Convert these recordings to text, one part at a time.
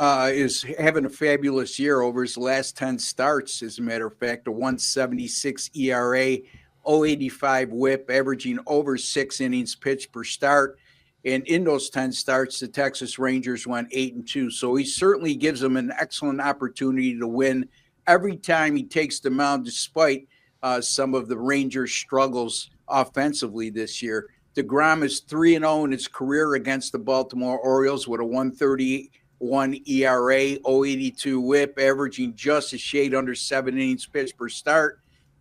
is having a fabulous year over his last 10 starts. As a matter of fact, a 176 ERA, 085 whip, averaging over 6 innings pitched per start. And in those 10 starts, the Texas Rangers went 8-2. So he certainly gives them an excellent opportunity to win every time he takes the mound, despite some of the Rangers' struggles offensively this year. DeGrom is 3-0 in his career against the Baltimore Orioles with a 131 ERA, 082 whip, averaging just a shade under 7 innings pitched per start.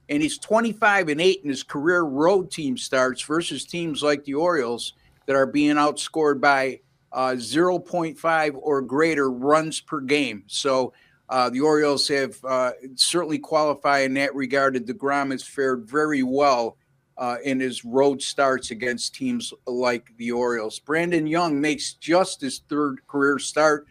And he's 25-8 in his career road team starts versus teams like the Orioles that are being outscored by 0.5 or greater runs per game. So the Orioles have certainly qualified in that regard. And DeGrom has fared very well in his road starts against teams like the Orioles. Brandon Young makes just his third career start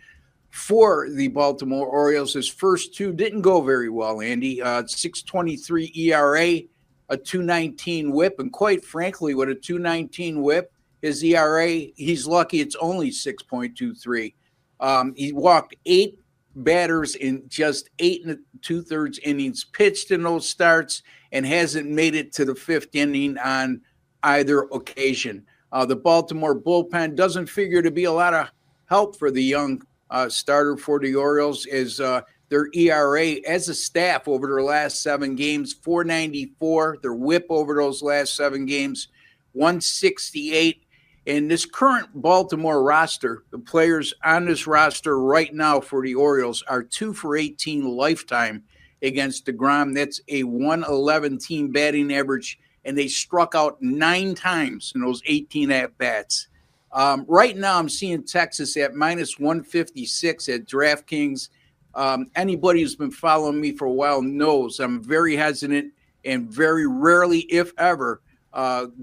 for the Baltimore Orioles. His first two didn't go very well, Andy. 6.23 ERA, a 2.19 whip, and quite frankly, with a 2.19 whip, his ERA, he's lucky it's only 6.23. He walked 8 batters in just 8 2/3 innings pitched in those starts and hasn't made it to the 5th inning on either occasion. The Baltimore bullpen doesn't figure to be a lot of help for the young starter for the Orioles, as their ERA as a staff over their last 7 games, 4.94. Their whip over those last 7 games, 1.68. And this current Baltimore roster, the players on this roster right now for the Orioles are 2 for 18 lifetime against DeGrom. That's a 111 team batting average, and they struck out 9 times in those 18 at-bats. Right now, I'm seeing Texas at minus 156 at DraftKings. Anybody who's been following me for a while knows I'm very hesitant and very rarely, if ever,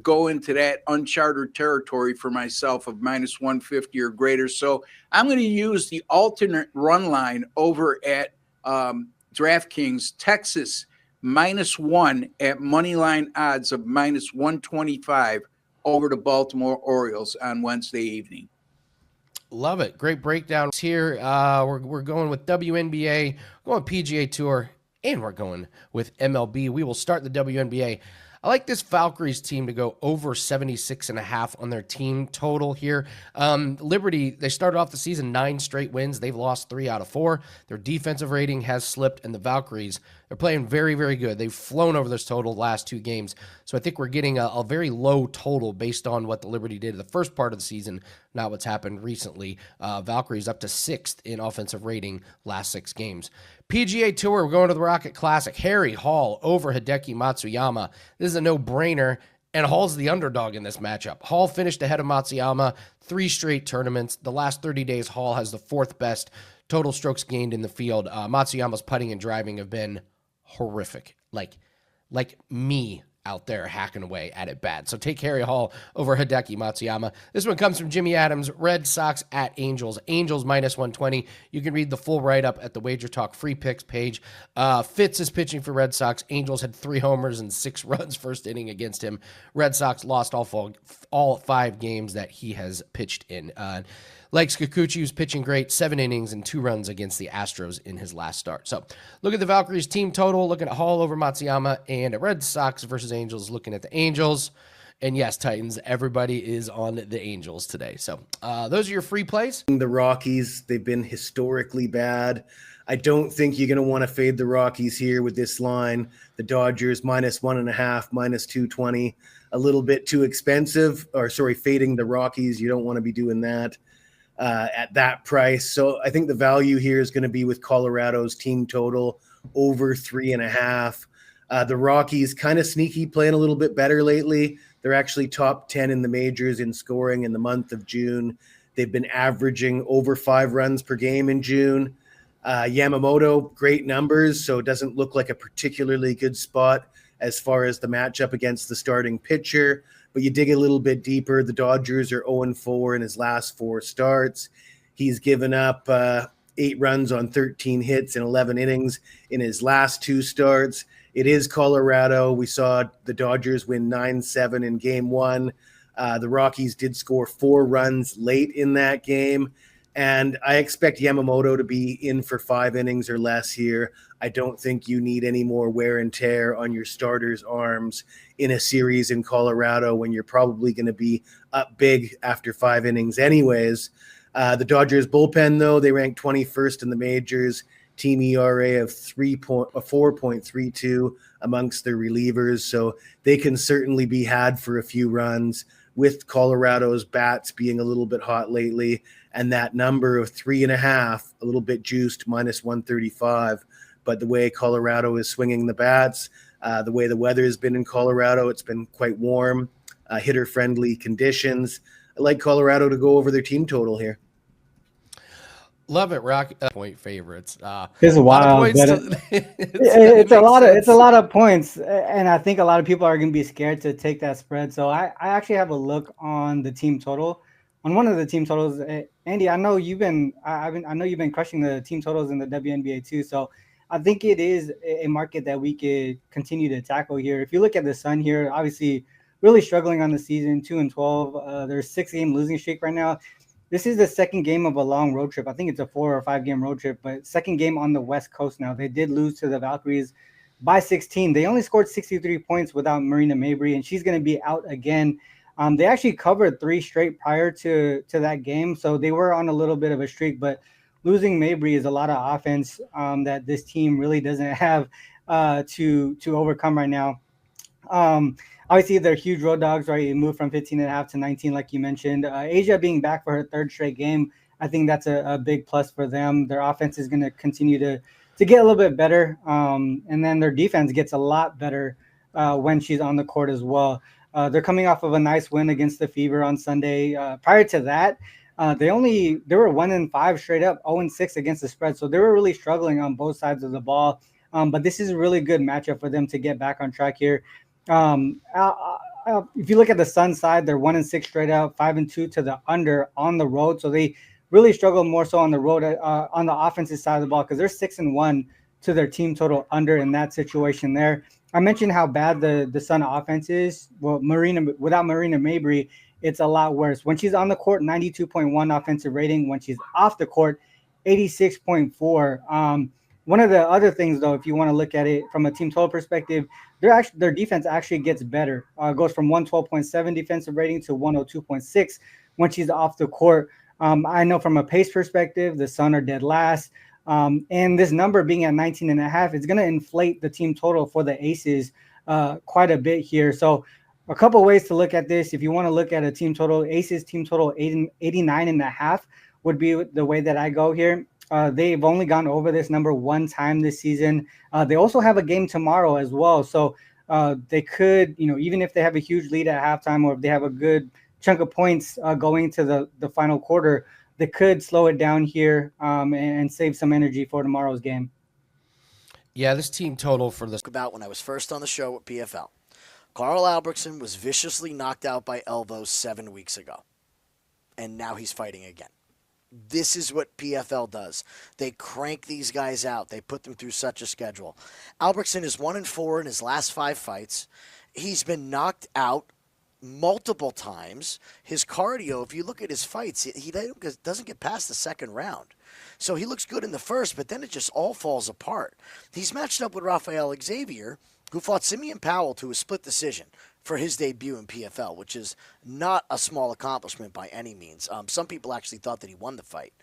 go into that uncharted territory for myself of minus 150 or greater. So I'm going to use the alternate run line over at DraftKings. Texas -1 at moneyline odds of minus 125 over the Baltimore Orioles on Wednesday evening. Love it. Great breakdowns here. We're going with WNBA, going PGA Tour, and we're going with MLB. We will start the WNBA. I like this Valkyries team to go over 76.5 on their team total here. Liberty, they started off the season 9 straight wins. They've lost 3 out of 4. Their defensive rating has slipped, and the Valkyries, they're playing very, very good. They've flown over this total the last 2 games. So I think we're getting a very low total based on what the Liberty did the first part of the season, not what's happened recently. Valkyries up to 6th in offensive rating last 6 games. PGA Tour, we're going to the Rocket Classic. Harry Hall over Hideki Matsuyama. This is a no-brainer, and Hall's the underdog in this matchup. Hall finished ahead of Matsuyama 3 straight tournaments. The last 30 days, Hall has the 4th best total strokes gained in the field. Matsuyama's putting and driving have been horrific, like me out there hacking away at it bad. So take Harry Hall over Hideki Matsuyama. This one comes from Jimmy Adams. Red Sox at Angels. Angels minus 120. You can read the full write-up at the WagerTalk free picks page. Fitz is pitching for Red Sox. Angels had 3 homers and 6 runs first inning against him. Red Sox lost all 5 games that he has pitched in. Likes Kikuchi, who's pitching great, 7 innings and 2 runs against the Astros in his last start. So look at the Valkyries team total, looking at Hall over Matsuyama, and at Red Sox versus Angels, looking at the Angels. And yes, Titans, everybody is on the Angels today. So those are your free plays. The Rockies, they've been historically bad. I don't think you're going to want to fade the Rockies here with this line. The Dodgers minus 1.5, minus 220, a little bit too expensive. Fading the Rockies, you don't want to be doing that at that price. So I think the value here is going to be with Colorado's team total over 3.5. The Rockies kind of sneaky, playing a little bit better lately. They're actually top 10 in the majors in scoring in the month of June. They've been averaging over 5 runs per game in June. Yamamoto, great numbers, so it doesn't look like a particularly good spot as far as the matchup against the starting pitcher. But you dig a little bit deeper, the Dodgers are 0-4 in his last 4 starts. He's given up 8 runs on 13 hits in 11 innings in his last 2 starts. It is Colorado. We saw the Dodgers win 9-7 in game 1. The Rockies did score 4 runs late in that game. And I expect Yamamoto to be in for 5 innings or less here. I don't think you need any more wear and tear on your starters' arms in a series in Colorado when you're probably going to be up big after 5 innings anyways. The Dodgers bullpen, though, they ranked 21st in the majors. Team ERA of 4.32 amongst their relievers. So they can certainly be had for a few runs, with Colorado's bats being a little bit hot lately, and that number of 3.5, a little bit juiced, minus 135. But the way Colorado is swinging the bats, the way the weather has been in Colorado, it's been quite warm, hitter-friendly conditions. I like Colorado to go over their team total here. Love it, Rock. Point favorites. It's wild, but it's a lot of points, and I think a lot of people are going to be scared to take that spread. So I actually have a look on the team total, on one of the team totals. Andy, I know you've been crushing the team totals in the WNBA too. So I think it is a market that we could continue to tackle here. If you look at the Sun here, obviously really struggling on the season, 2-12. There's 6-game losing streak right now. This is the second game of a long road trip. I think it's a 4 or 5 game road trip, but second game on the West Coast now. They did lose to the Valkyries by 16. They only scored 63 points without Marina Mabrey, and she's going to be out again. They actually covered 3 straight prior to that game, so they were on a little bit of a streak, but losing Mabrey is a lot of offense that this team really doesn't have to overcome right now. Obviously, they're huge road dogs, right? It moved from 15.5 to 19, like you mentioned. Asia being back for her 3rd straight game, I think that's a big plus for them. Their offense is going to continue to get a little bit better, and then their defense gets a lot better when she's on the court as well. They're coming off of a nice win against the Fever on Sunday. Prior to that, they were 1-5 straight up, 0-6 against the spread. So they were really struggling on both sides of the ball. But this is a really good matchup for them to get back on track here. If you look at the Sun side, they're 1-6 straight out, 5-2 to the under on the road. So they really struggle more so on the road on the offensive side of the ball, because they're 6-1 to their team total under in that situation there. I mentioned how bad the Sun offense is. Well, without Marina Mabrey, it's a lot worse. When she's on the court, 92.1 offensive rating. When she's off the court, 86.4. One of the other things, though, if you want to look at it from a team total perspective, their defense actually gets better. Goes from 112.7 defensive rating to 102.6 when she's off the court. I know from a pace perspective, the Sun are dead last. And this number being at 19.5 is going to inflate the team total for the Aces quite a bit here. So a couple ways to look at this. If you want to look at a team total, Aces team total 89.5 would be the way that I go here. They've only gone over this number 1 time this season. They also have a game tomorrow as well. So they could, even if they have a huge lead at halftime, or if they have a good chunk of points going to the final quarter, they could slow it down here and save some energy for tomorrow's game. Yeah, this team total for this. About when I was first on the show with PFL, Carl Albertson was viciously knocked out by elbows 7 weeks ago, and now he's fighting again. This is what PFL does. They crank these guys out. They put them through such a schedule. Albertson is 1-4 in his last 5 fights. He's been knocked out multiple times. His cardio, if you look at his fights, he doesn't get past the 2nd round. So he looks good in the first, but then it just all falls apart. He's matched up with Rafael Xavier, who fought Simeon Powell to a split decision for his debut in PFL, which is not a small accomplishment by any means. Some people actually thought that he won the fight.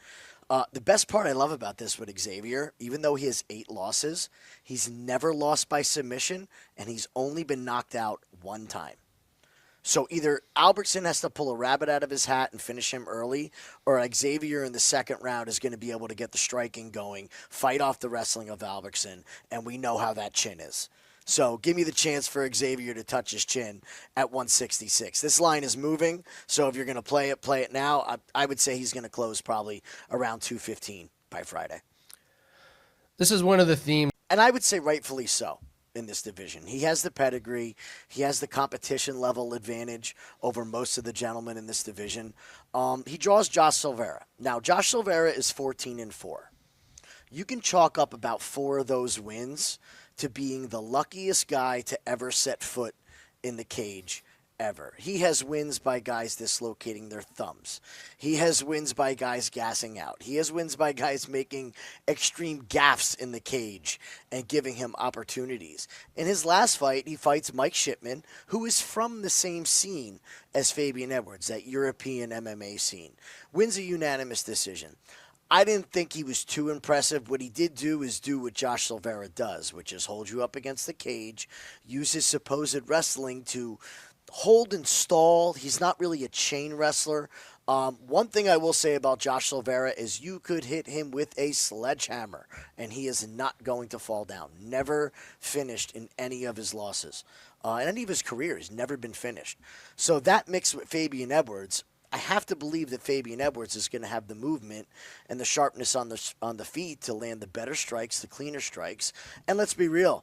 The best part I love about this with Xavier, even though he has 8 losses, he's never lost by submission, and he's only been knocked out 1 time. So either Albertson has to pull a rabbit out of his hat and finish him early, or Xavier in the 2nd round is going to be able to get the striking going, fight off the wrestling of Albertson, and we know how that chin is. So give me the chance for Xavier to touch his chin at 166. This line is moving, so if you're going to play it now. I would say he's going to close probably around 215 by Friday. This is one of the themes. And I would say rightfully so in this division. He has the pedigree. He has the competition level advantage over most of the gentlemen in this division. He draws Josh Silveira. Now, Josh Silveira is 14-4. You can chalk up about 4 of those wins to being the luckiest guy to ever set foot in the cage ever. He has wins by guys dislocating their thumbs. He has wins by guys gassing out. He has wins by guys making extreme gaffes in the cage and giving him opportunities. In his last fight, he fights Mike Shipman, who is from the same scene as Fabian Edwards, that European MMA scene. Wins a unanimous decision. I didn't think he was too impressive. What he did do is do what Josh Silveira does, which is hold you up against the cage, use his supposed wrestling to hold and stall. He's not really a chain wrestler. One thing I will say about Josh Silveira is you could hit him with a sledgehammer, and he is not going to fall down. Never finished in any of his losses. In any of his career, he's never been finished. So that mixed with Fabian Edwards, I have to believe that Fabian Edwards is going to have the movement and the sharpness on the feet to land the better strikes, the cleaner strikes. And let's be real.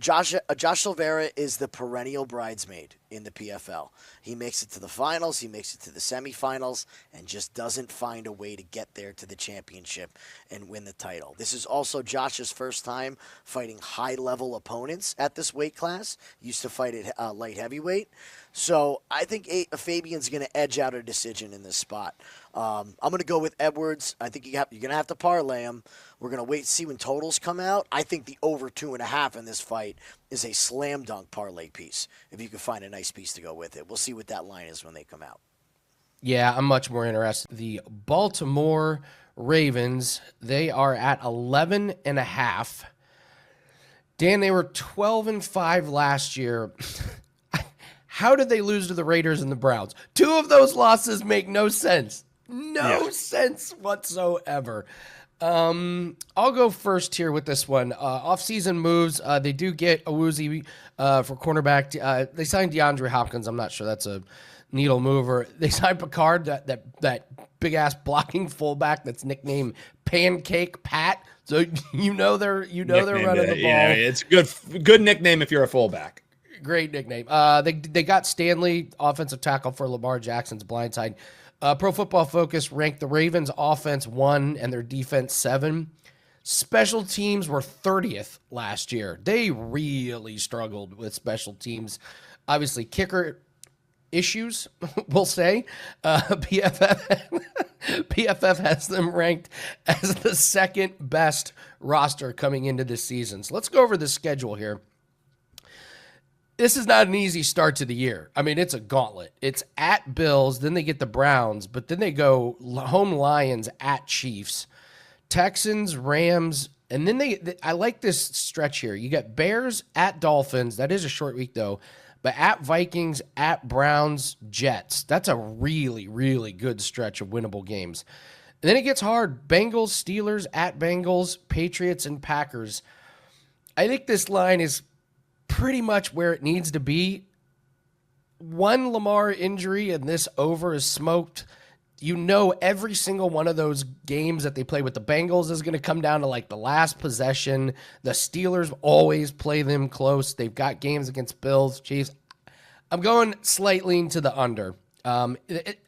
Josh Silveira is the perennial bridesmaid in the PFL. He makes it to the finals, he makes it to the semifinals, and just doesn't find a way to get there to the championship and win the title. This is also Josh's first time fighting high-level opponents at this weight class. He used to fight at light heavyweight. So I think Fabian's going to edge out a decision in this spot. I'm going to go with Edwards. I think you're going to have to parlay him. We're going to wait and see when totals come out. I think the over 2.5 in this fight is a slam dunk parlay piece, if you can find a nice piece to go with it. We'll see what that line is when they come out. Yeah, I'm much more interested. The Baltimore Ravens, they are at 11.5. Dan, they were 12-5 last year. How did they lose to the Raiders and the Browns? Two of those losses make no sense. No sense whatsoever. I'll go first here with this one. Off-season moves. They do get Awuzie for cornerback. They signed DeAndre Hopkins. I'm not sure that's a needle mover. They signed Picard, that big-ass blocking fullback that's nicknamed Pancake Pat. So you know they're running the ball. Yeah, it's a good nickname if you're a fullback. Great nickname. They got Stanley, offensive tackle for Lamar Jackson's blindside. Pro Football Focus ranked the Ravens' offense 1 and their defense 7. Special teams were 30th last year. They really struggled with special teams. Obviously, kicker issues, we'll say. PFF has them ranked as the second best roster coming into this season. So let's go over the schedule here. This is not an easy start to the year. I mean, it's a gauntlet. It's at Bills, then they get the Browns, but then they go home Lions, at Chiefs, Texans, Rams, and then I like this stretch here. You get Bears, at Dolphins. That is a short week, though. But at Vikings, at Browns, Jets. That's a really, really good stretch of winnable games. And then it gets hard. Bengals, Steelers, at Bengals, Patriots, and Packers. I think this line is pretty much where it needs to be. One Lamar injury and this over is smoked. You know every single one of those games that they play with the Bengals is going to come down to like the last possession. The Steelers always play them close. They've got games against Bills, Chiefs. I'm going slightly into the under. A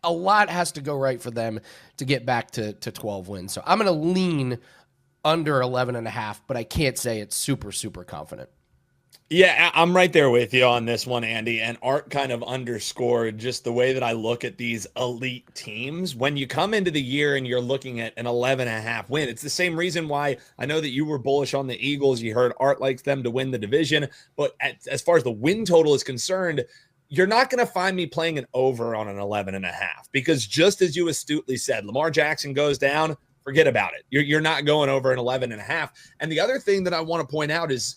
lot has to go right for them to get back to 12 wins. So I'm going to lean under 11.5, but I can't say it's super, super confident. Yeah, I'm right there with you on this one, Andy. And Art kind of underscored just the way that I look at these elite teams. When you come into the year and you're looking at an 11.5 win, it's the same reason why I know that you were bullish on the Eagles. You heard Art likes them to win the division. But as far as the win total is concerned, you're not going to find me playing an over on an 11.5 because just as you astutely said, Lamar Jackson goes down, forget about it. You're not going over an 11.5. And the other thing that I want to point out is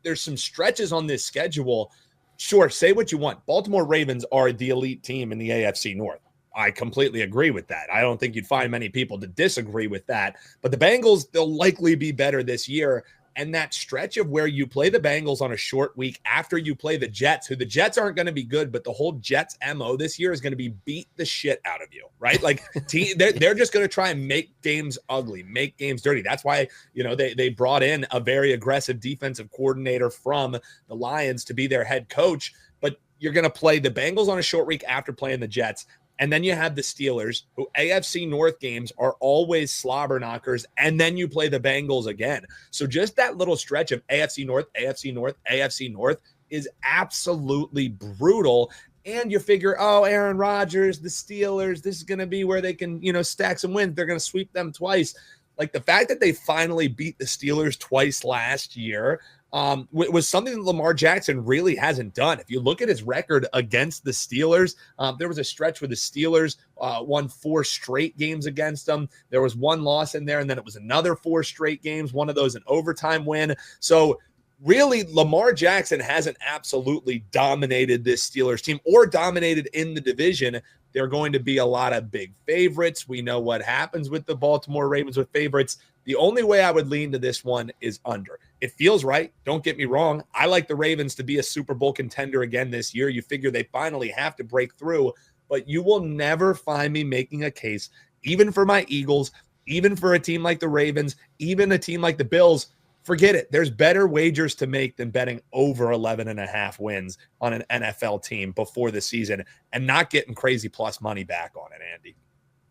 there's some stretches on this schedule. Sure, say what you want. Baltimore Ravens are the elite team in the AFC North. I completely agree with that. I don't think you'd find many people to disagree with that. But the Bengals, they'll likely be better this year. And that stretch of where you play the Bengals on a short week after you play the Jets, who the Jets aren't going to be good, but the whole Jets MO this year is going to be beat the shit out of you, right? Like they're just going to try and make games ugly, make games dirty. That's why, they brought in a very aggressive defensive coordinator from the Lions to be their head coach. But you're going to play the Bengals on a short week after playing the Jets. And then you have the Steelers, who AFC North games are always slobber knockers. And then you play the Bengals again. So just that little stretch of AFC North, AFC North, AFC North, is absolutely brutal. And you figure, oh, Aaron Rodgers, the Steelers, this is going to be where they can, stack some wins. They're going to sweep them twice. Like the fact that they finally beat the Steelers twice last year was something that Lamar Jackson really hasn't done. If you look at his record against the Steelers, there was a stretch where the Steelers won 4 straight games against them. There was one loss in there, and then it was another 4 straight games, one of those an overtime win. So really, Lamar Jackson hasn't absolutely dominated this Steelers team or dominated in the division. There are going to be a lot of big favorites. We know what happens with the Baltimore Ravens with favorites. The only way I would lean to this one is under. It feels right. Don't get me wrong. I like the Ravens to be a Super Bowl contender again this year. You figure they finally have to break through, but you will never find me making a case, even for my Eagles, even for a team like the Ravens, even a team like the Bills. Forget it. There's better wagers to make than betting over 11.5 wins on an NFL team before the season and not getting crazy plus money back on it, Andy.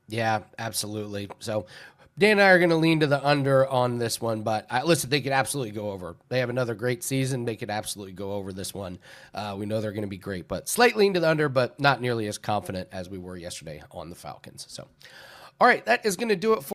Yeah, absolutely. So Dan and I are going to lean to the under on this one, but listen, they could absolutely go over. They have another great season. They could absolutely go over this one. We know they're going to be great, but slight lean to the under, but not nearly as confident as we were yesterday on the Falcons. So, all right, that is going to do it for